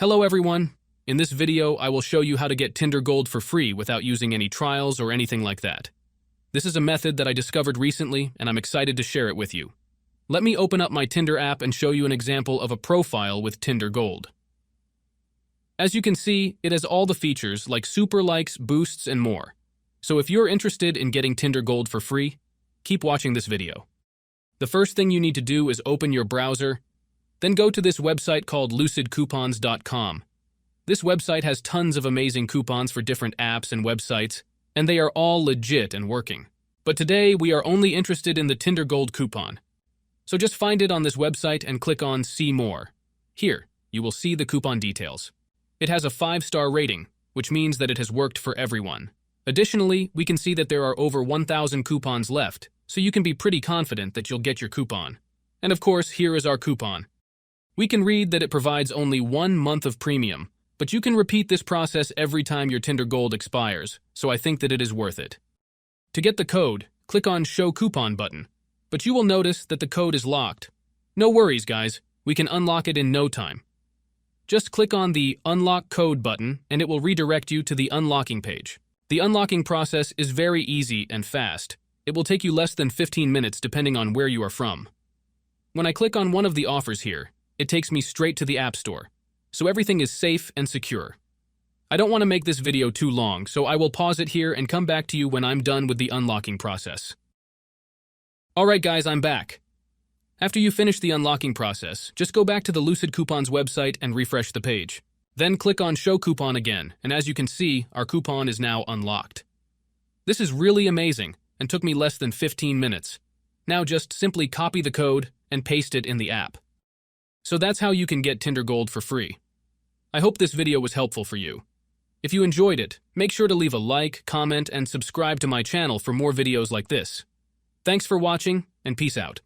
Hello everyone! In this video, I will show you how to get Tinder Gold for free without using any trials or anything like that. This is a method that I discovered recently, and I'm excited to share it with you. Let me open up my Tinder app and show you an example of a profile with Tinder Gold. As you can see, it has all the features like super likes, boosts, and more. So if you're interested in getting Tinder Gold for free, keep watching this video. The first thing you need to do is open your browser, then go to this website called lucidcoupons.com. This website has tons of amazing coupons for different apps and websites, and they are all legit and working. But today, we are only interested in the Tinder Gold coupon. So just find it on this website and click on See More. Here, you will see the coupon details. It has a 5-star rating, which means that it has worked for everyone. Additionally, we can see that there are over 1,000 coupons left, so you can be pretty confident that you'll get your coupon. And of course, here is our coupon. We can read that it provides only 1 month of premium, but you can repeat this process every time your Tinder Gold expires, so I think that it is worth it. To get the code, click on Show Coupon button, but you will notice that the code is locked. No worries, guys, we can unlock it in no time. Just click on the Unlock Code button and it will redirect you to the unlocking page. The unlocking process is very easy and fast. It will take you less than 15 minutes depending on where you are from. When I click on one of the offers here, it takes me straight to the App Store, so everything is safe and secure. I don't want to make this video too long, so I will pause it here and come back to you when I'm done with the unlocking process. Alright guys, I'm back. After you finish the unlocking process, just go back to the Lucid Coupons website and refresh the page. Then click on Show Coupon again, and as you can see, our coupon is now unlocked. This is really amazing and took me less than 15 minutes. Now just simply copy the code and paste it in the app. So that's how you can get Tinder Gold for free. I hope this video was helpful for you. If you enjoyed it, make sure to leave a like, comment, and subscribe to my channel for more videos like this. Thanks for watching, and peace out.